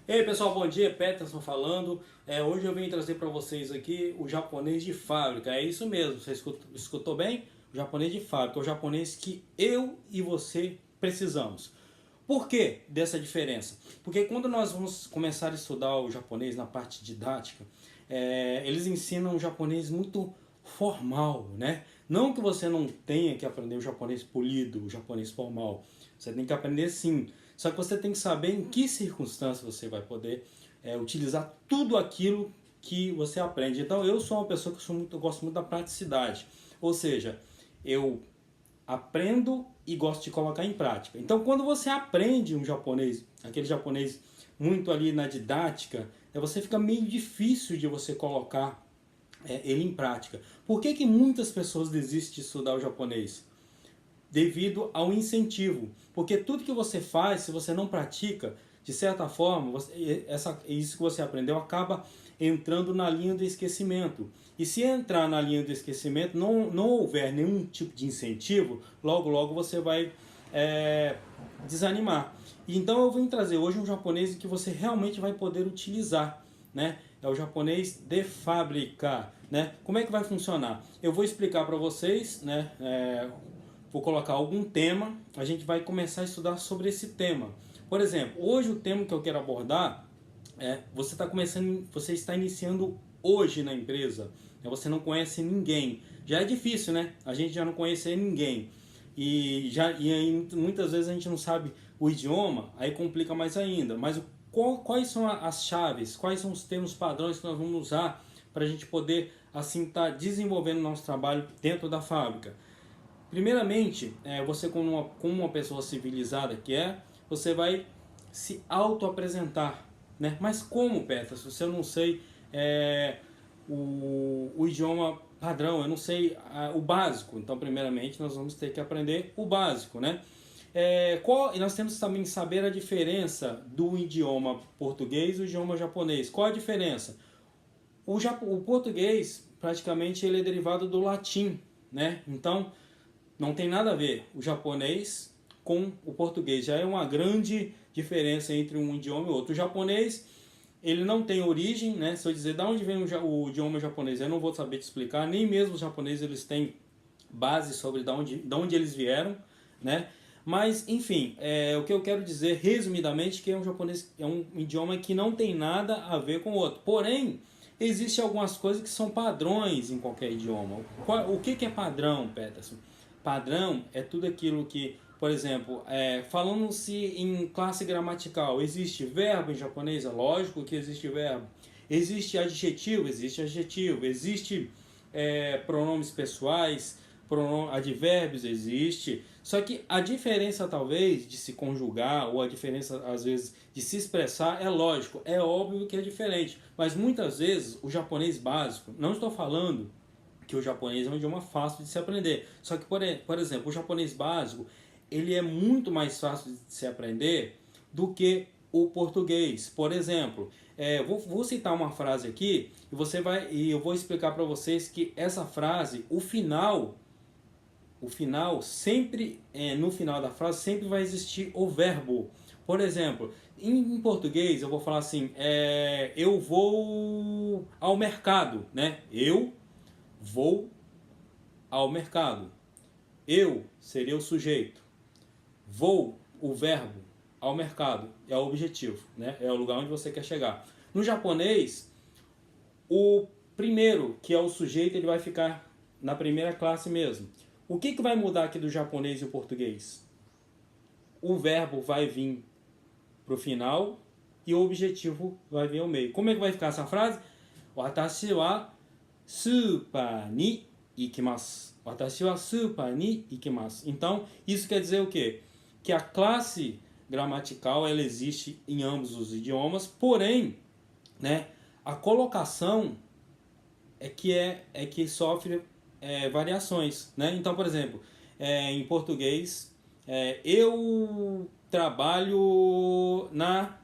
E aí pessoal, bom dia, Peterson falando. Hoje eu vim trazer para vocês aqui o japonês de fábrica. É isso mesmo, você escutou bem? O japonês de fábrica, o japonês que eu e você precisamos. Por que dessa diferença? Porque quando nós vamos começar a estudar o japonês na parte didática, eles ensinam um japonês muito formal, né? Não que você não tenha que aprender o japonês polido, o japonês formal. Você tem que aprender sim. Só que você tem que saber em que circunstâncias você vai poder utilizar tudo aquilo que você aprende. Então eu sou uma pessoa que eu gosto muito da praticidade. Ou seja, eu aprendo e gosto de colocar em prática. Então, quando você aprende um japonês, aquele japonês muito ali na didática, você fica meio difícil de você colocar ele em prática. Por que muitas pessoas desistem de estudar o japonês? Devido ao incentivo. Porque tudo que você faz, se você não pratica, de certa forma, isso que você aprendeu acaba entrando na linha do esquecimento. E se entrar na linha do esquecimento, não houver nenhum tipo de incentivo, logo logo você vai desanimar. Então eu vim trazer hoje um japonês que você realmente vai poder utilizar, né? É o japonês de fábrica, né? Como é que vai funcionar? Eu vou explicar para vocês, né? Vou colocar algum tema, a gente vai começar a estudar sobre esse tema. Por exemplo, hoje o tema que eu quero abordar você está iniciando hoje na empresa, você não conhece ninguém. Já é difícil, né? A gente já não conhece ninguém. E aí, muitas vezes a gente não sabe o idioma, aí complica mais ainda. Mas quais são as chaves, quais são os termos padrões que nós vamos usar para a gente poder assim estar desenvolvendo o nosso trabalho dentro da fábrica? Primeiramente, você como uma pessoa civilizada que você vai se auto-apresentar, né? Mas como, Peterson, se eu não sei o idioma padrão, eu não sei o básico? Então, primeiramente, nós vamos ter que aprender o básico, né? E nós temos que também saber a diferença do idioma português e do idioma japonês. Qual a diferença? O português, praticamente, ele é derivado do latim, né? Então, não tem nada a ver o japonês com o português. Já é uma grande diferença entre um idioma e outro. O japonês, ele não tem origem, né? Se eu dizer de onde vem o idioma japonês, eu não vou saber te explicar. Nem mesmo os japoneses eles têm base sobre de onde eles vieram, né? Mas, enfim, o que eu quero dizer resumidamente que é um idioma que não tem nada a ver com o outro. Porém, existem algumas coisas que são padrões em qualquer idioma. O que é padrão, Peterson? Padrão é tudo aquilo que, por exemplo, falando-se em classe gramatical, existe verbo em japonês? É lógico que existe verbo. Existe adjetivo? Existe adjetivo. Existe pronomes pessoais, advérbios? Existe. Só que a diferença, talvez, de se conjugar, ou a diferença, às vezes, de se expressar, é lógico, é óbvio que é diferente. Mas muitas vezes, o japonês básico, não estou falando que o japonês é um idioma fácil de se aprender. Só que, por exemplo, o japonês básico, ele é muito mais fácil de se aprender do que o português. Por exemplo, vou citar uma frase aqui e eu vou explicar para vocês que essa frase, o final sempre, no final da frase sempre vai existir o verbo. Por exemplo, em português eu vou falar assim, eu vou ao mercado, né? Eu vou ao mercado. Eu seria o sujeito. Vou, o verbo, ao mercado. É o objetivo, né? É o lugar onde você quer chegar. No japonês, o primeiro, que é o sujeito, ele vai ficar na primeira classe mesmo. O que vai mudar aqui do japonês e o português? O verbo vai vir para o final e o objetivo vai vir ao meio. Como é que vai ficar essa frase? Watashi wa super ni ikimasu. Watashi wa super ni ikimasu. Então, isso quer dizer o quê? Que a classe gramatical ela existe em ambos os idiomas, porém, né, a colocação é que sofre variações, né? Então, por exemplo, em português, eu trabalho na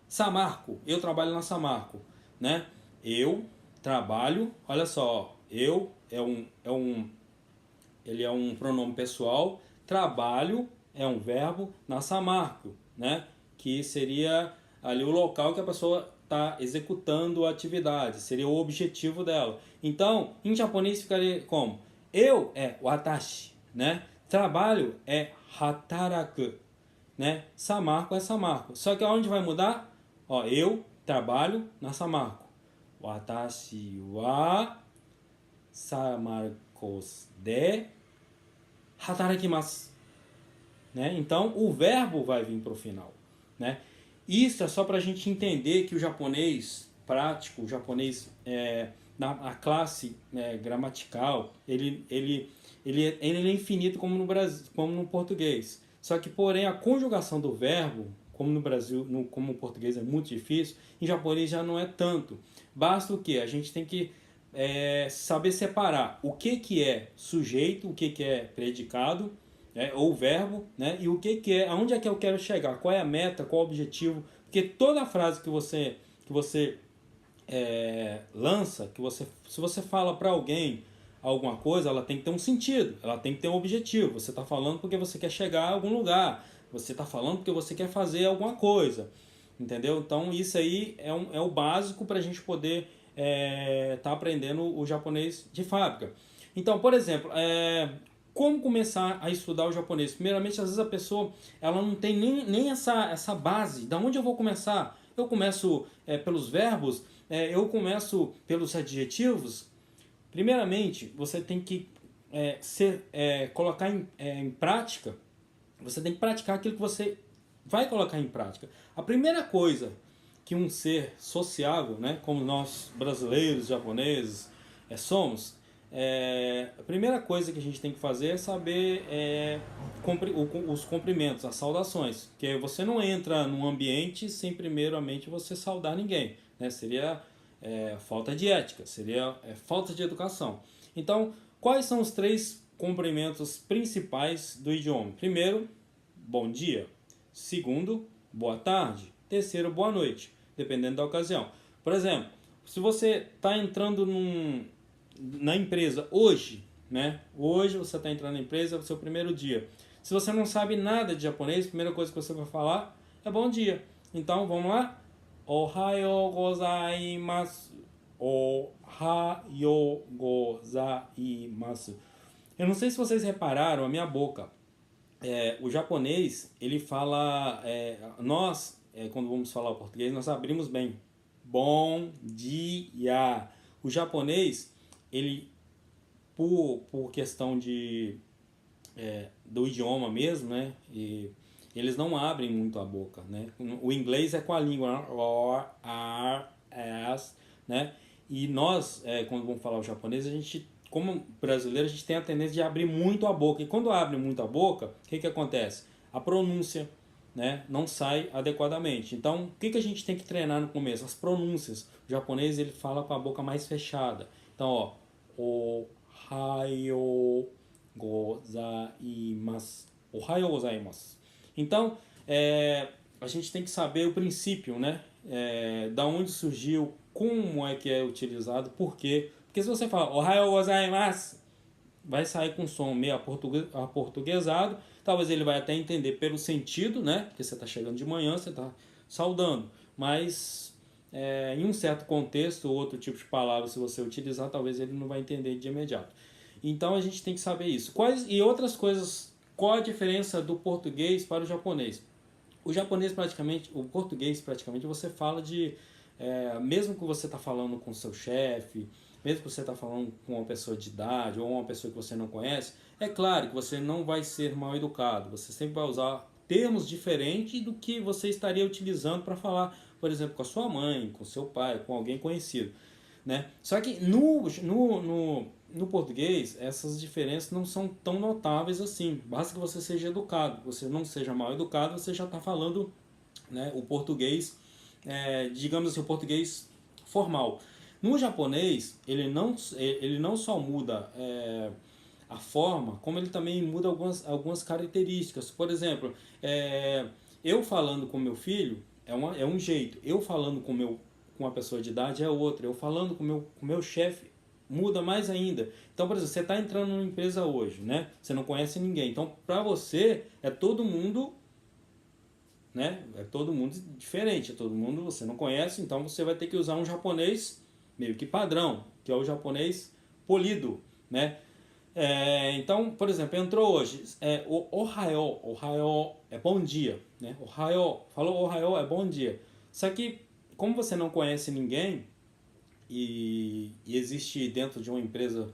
Samarco. Eu trabalho na Samarco, né? Eu trabalho, olha só, eu ele é um pronome pessoal, trabalho é um verbo na Samarco, né? Que seria ali o local que a pessoa está executando a atividade, seria o objetivo dela. Então, em japonês ficaria como? Eu é watashi, né? Trabalho é hataraku, né? Samarco é samarco. Só que aonde vai mudar? Ó, eu trabalho na samarco. Watashi wa samarcos de hatarakimasu, né? Então o verbo vai vir para o final, né? Isso é só para a gente entender que o japonês prático, o japonês na classe gramatical, ele é infinito como no Brasil, como no português. Só que, porém, a conjugação do verbo, como no Brasil, como no português é muito difícil, em japonês já não é tanto. Basta o que? A gente tem que saber separar o que é sujeito, o que é predicado, ou verbo, né? E o que é, aonde é que eu quero chegar, qual é a meta, qual é o objetivo, porque toda frase que você lança, se você fala para alguém alguma coisa, ela tem que ter um sentido, ela tem que ter um objetivo. Você está falando porque você quer chegar a algum lugar, você está falando porque você quer fazer alguma coisa, entendeu? Então isso aí é o básico para a gente poder tá aprendendo o japonês de fábrica. Então, por exemplo, como começar a estudar o japonês? Primeiramente, às vezes a pessoa ela não tem nem essa base. Da onde eu vou começar? Eu começo pelos verbos? Eu começo pelos adjetivos? Primeiramente, você tem que colocar em prática. Você tem que praticar aquilo que você vai colocar em prática. A primeira coisa que um ser sociável, né, como nós brasileiros, japoneses somos, a primeira coisa que a gente tem que fazer é saber os cumprimentos, as saudações. Porque você não entra num ambiente sem primeiramente você saudar ninguém, né? Seria falta de ética, seria falta de educação. Então, quais são os 3 cumprimentos principais do idioma? Primeiro, bom dia. Segundo, boa tarde. Terceiro, boa noite, dependendo da ocasião. Por exemplo, se você está entrando na empresa hoje, né? Hoje você está entrando na empresa, é o seu primeiro dia. Se você não sabe nada de japonês, a primeira coisa que você vai falar é bom dia. Então, vamos lá? Ohayou gozaimasu. Ohayou gozaimasu. Eu não sei se vocês repararam a minha boca. O japonês, ele fala... nós, quando vamos falar o português, nós abrimos bem. Bom dia. O japonês, ele, por questão do idioma mesmo, né? E eles não abrem muito a boca, né? O inglês é com a língua, né? O, R, S, né? E nós, quando vamos falar o japonês, a gente, como brasileiro, a gente tem a tendência de abrir muito a boca. E quando abre muito a boca, o que acontece? A pronúncia, né, não sai adequadamente. Então, o que a gente tem que treinar no começo? As pronúncias. O japonês, ele fala com a boca mais fechada. Então, ó, Ohayou gozaimasu. Ohayou gozaimasu. Então, a gente tem que saber o princípio, né? Da onde surgiu, como é que é utilizado, por quê. Porque se você fala Ohayou gozaimasu, vai sair com som meio aportuguesado. Talvez ele vai até entender pelo sentido, né? Porque você está chegando de manhã, você está saudando. Mas em um certo contexto, ou outro tipo de palavra, se você utilizar, talvez ele não vai entender de imediato. Então a gente tem que saber isso. E outras coisas, qual a diferença do português para o japonês? O japonês praticamente, o português praticamente, você fala mesmo que você está falando com seu chefe, mesmo que você está falando com uma pessoa de idade ou uma pessoa que você não conhece, é claro que você não vai ser mal educado, você sempre vai usar termos diferentes do que você estaria utilizando para falar, por exemplo, com a sua mãe, com seu pai, com alguém conhecido, né? Só que no português, essas diferenças não são tão notáveis assim. Basta que você seja educado. Você não seja mal educado, você já está falando, né, o português, digamos assim, o português formal. No japonês, ele não só muda a forma, como ele também muda algumas características. Por exemplo, eu falando com meu filho é um jeito. Eu falando com uma pessoa de idade é outra. Eu falando com meu chefe muda mais ainda. Então, por exemplo, você está entrando numa empresa hoje, né? Você não conhece ninguém. Então, para você, todo mundo né? É todo mundo diferente, é todo mundo você não conhece, então você vai ter que usar um japonês meio que padrão, que é o japonês polido, né? Então, por exemplo, entrou hoje, o Ohayo, Ohayo é bom dia, né? Ohayo, falou Ohayo é bom dia. Só que, como você não conhece ninguém, e existe dentro de uma empresa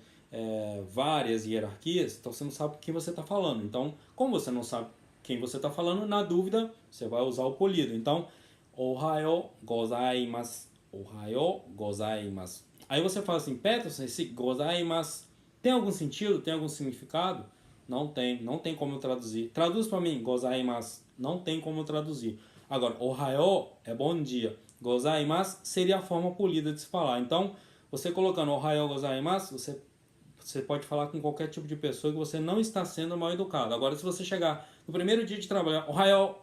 várias hierarquias, então você não sabe quem você está falando. Então, como você não sabe quem você está falando, na dúvida, você vai usar o polido. Então, Ohayo gozaimasu, Ohayo gozaimasu. Aí você fala assim, Peterson, esse gozaimasu tem algum sentido? Tem algum significado? Não tem, não tem como eu traduzir. Traduz para mim, gozaimasu. Não tem como eu traduzir. Agora, Ohayo é bom dia. Gozaimasu seria a forma polida de se falar. Então, você colocando Ohayo gozaimasu, você pode falar com qualquer tipo de pessoa que você não está sendo mal educado. Agora, se você chegar no primeiro dia de trabalho, Ohayo,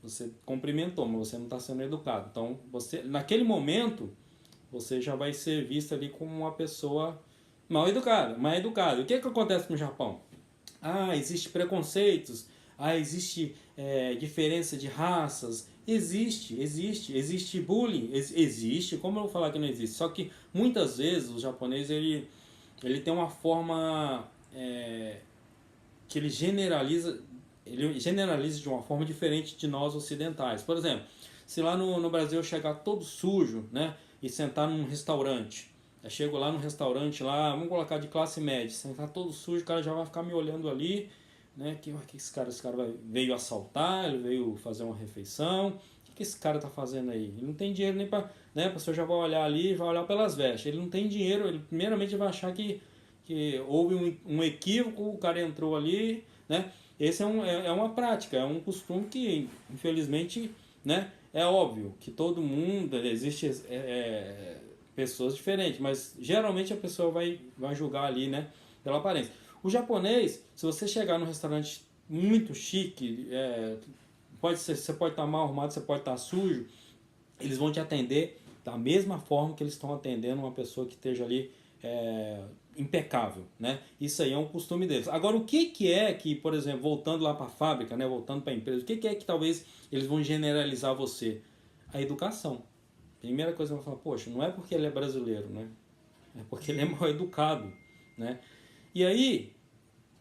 você cumprimentou, mas você não está sendo educado. Então, você, naquele momento, você já vai ser visto ali como uma pessoa mal educada, mal educada. O que acontece no Japão? Existe preconceitos, existe diferença de raças, existe bullying, existe, como eu vou falar que não existe? Só que muitas vezes o japonês ele tem uma forma que ele generaliza de uma forma diferente de nós ocidentais. Por exemplo, se lá no Brasil eu chegar todo sujo, né, e sentar num restaurante, eu chego lá no restaurante lá, vamos colocar de classe média, sentar todo sujo, o cara já vai ficar me olhando ali, né, que esse cara veio assaltar, ele veio fazer uma refeição, o que esse cara tá fazendo aí? Ele não tem dinheiro nem para, né, a pessoa já vai olhar ali, vai olhar pelas vestes, ele não tem dinheiro, ele primeiramente vai achar que houve um equívoco, o cara entrou ali, né? Esse é uma prática, é um costume que, infelizmente, né? É óbvio que todo mundo, existe pessoas diferentes, mas geralmente a pessoa vai julgar ali, né? Pela aparência. O japonês, se você chegar num restaurante muito chique, você pode estar mal arrumado, você pode estar sujo, eles vão te atender da mesma forma que eles estão atendendo uma pessoa que esteja ali impecável, né? Isso aí é um costume deles. Agora, o que é que, por exemplo, voltando lá para a fábrica, né? Voltando para a empresa, o que é que talvez eles vão generalizar você? A educação. Primeira coisa que eu vou falar, poxa, não é porque ele é brasileiro, né? É porque ele é mal educado, né? E aí,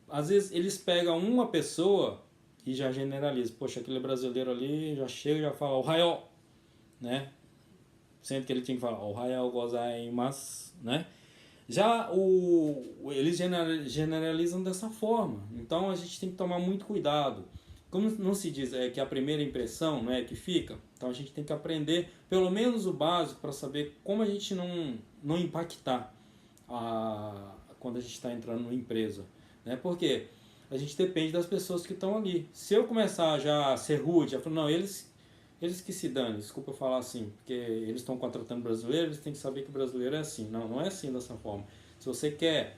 às vezes eles pegam uma pessoa e já generalizam. Poxa, aquele brasileiro ali já chega e já fala Ohayo, né? Sendo que ele tinha que falar Ohayo gozaimasu, né? Já eles generalizam dessa forma. Então a gente tem que tomar muito cuidado. Como não se diz que a primeira impressão não é que fica, então a gente tem que aprender pelo menos o básico para saber como a gente não impactar quando a gente está entrando numa empresa. Né? Porque a gente depende das pessoas que estão ali. Se eu começar já a ser rude, eu falo, não, eles que se danem, desculpa eu falar assim, porque eles estão contratando brasileiros, eles têm que saber que o brasileiro é assim. Não, não é assim dessa forma. Se você quer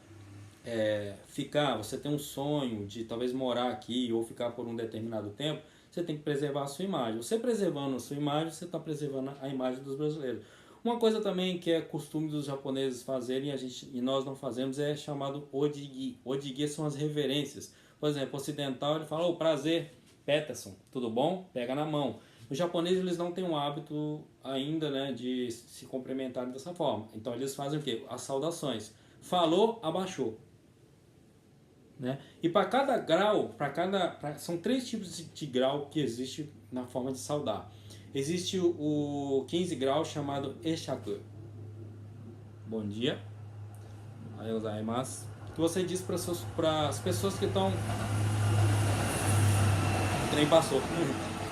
ficar, você tem um sonho de talvez morar aqui ou ficar por um determinado tempo, você tem que preservar a sua imagem. Você preservando a sua imagem, você está preservando a imagem dos brasileiros. Uma coisa também que é costume dos japoneses fazerem e nós não fazemos é chamado odigi. Odigi são as reverências. Por exemplo, ocidental ele fala, prazer, Peterson, tudo bom? Pega na mão. Os japoneses eles não têm um hábito ainda, né, de se cumprimentar dessa forma. Então eles fazem o quê? As saudações. Falou, abaixou. Né? E para cada grau, são 3 tipos de grau que existe na forma de saudar. Existe o 15 grau chamado Eshaku. Bom dia. Aí gozaimasu. Que você diz para as pessoas que estão... O trem passou.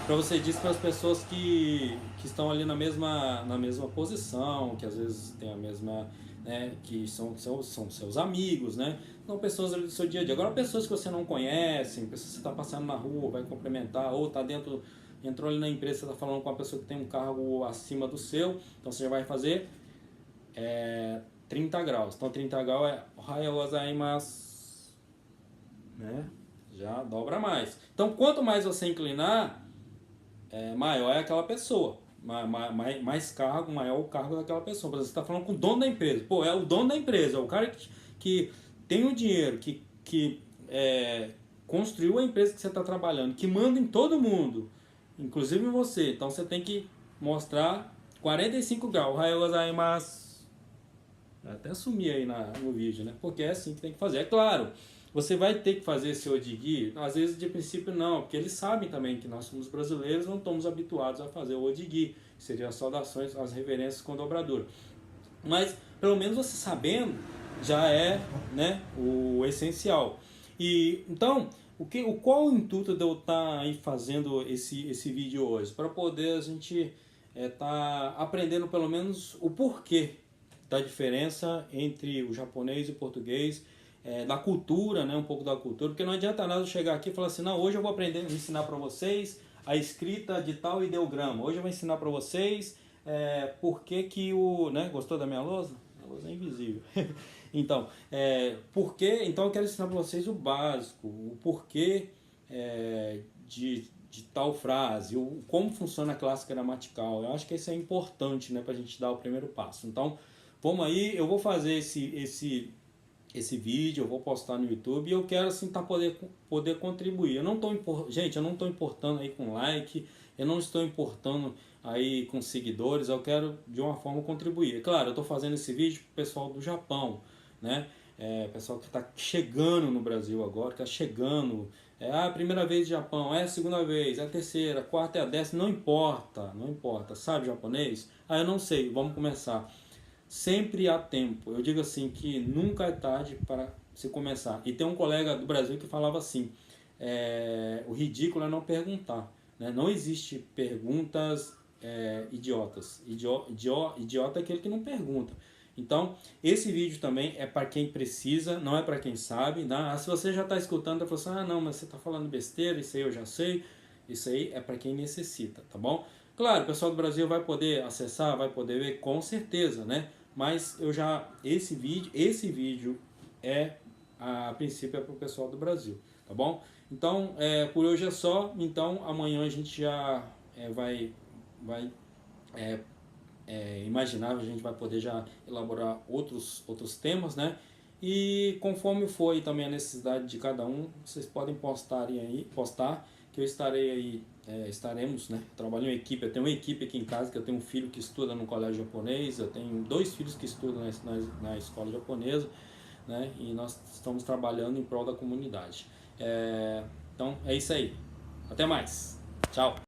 Para você diz para as pessoas que estão ali na mesma posição, que às vezes tem a mesma, né, que são seus amigos, né? São pessoas ali do seu dia a dia. Agora, pessoas que você não conhece, pessoas que você está passando na rua, vai cumprimentar, ou está entrou ali na empresa, você está falando com uma pessoa que tem um cargo acima do seu, então você já vai fazer 30 graus. Então 30 graus é Ohayou gozaimasu, né? Já dobra mais. Então quanto mais você inclinar, maior é aquela pessoa. Mais cargo, maior o cargo daquela pessoa. Por exemplo, você está falando com o dono da empresa. Pô, é o dono da empresa, é o cara que tem o dinheiro, que construiu a empresa que você está trabalhando, que manda em todo mundo, inclusive em você. Então você tem que mostrar 45 graus. Ohayou gozaimasu. Até sumir aí no vídeo, né? Porque é assim que tem que fazer. É claro, você vai ter que fazer esse odigi, às vezes de princípio não, porque eles sabem também que nós somos brasileiros, não estamos habituados a fazer o odigi, que seriam as saudações, as reverências com dobradura. Mas pelo menos você sabendo já é, né, o essencial. E então, qual o intuito de eu estar aí fazendo esse vídeo hoje? Para poder a gente tá aprendendo pelo menos o porquê da diferença entre o japonês e o português, da cultura, né, um pouco da cultura, porque não adianta nada eu chegar aqui e falar assim, não, hoje eu vou aprender, ensinar para vocês a escrita de tal ideograma, hoje eu vou ensinar para vocês por que o, né, gostou da minha lousa? A lousa é invisível. Então, então eu quero ensinar para vocês o básico, o porquê de tal frase, como funciona a classe gramatical. Eu acho que isso é importante, né, para a gente dar o primeiro passo. Então, vamos aí, eu vou fazer esse vídeo, eu vou postar no YouTube e eu quero assim poder contribuir. Eu não gente, eu não estou importando aí com like, eu não estou importando aí com seguidores, eu quero de uma forma contribuir. É claro, eu estou fazendo esse vídeo para o pessoal do Japão, né? Pessoal que está chegando no Brasil agora, que está chegando, a primeira vez no Japão, a segunda vez, a terceira, a quarta e a 10ª, não importa, não importa, sabe japonês? Eu não sei, vamos começar. Sempre há tempo. Eu digo assim que nunca é tarde para se começar. E tem um colega do Brasil que falava assim, o ridículo é não perguntar, né? Não existe perguntas idiotas. Idiota é aquele que não pergunta. Então, esse vídeo também é para quem precisa, não é para quem sabe, né? Se você já está escutando, você fala assim, não, mas você está falando besteira, isso aí eu já sei. Isso aí é para quem necessita, tá bom? Claro, o pessoal do Brasil vai poder acessar, vai poder ver, com certeza, né? Mas esse vídeo a princípio é para o pessoal do Brasil, tá bom? Então, por hoje é só. Então, amanhã a gente já vai imaginar, a gente vai poder já elaborar outros temas, né? E conforme for aí também a necessidade de cada um, vocês podem postar, que eu estarei aí, estaremos, né? Trabalhando em equipe, eu tenho uma equipe aqui em casa, que eu tenho um filho que estuda no colégio japonês, eu tenho 2 filhos que estudam na escola japonesa, né? E nós estamos trabalhando em prol da comunidade. Então é isso aí, até mais, tchau!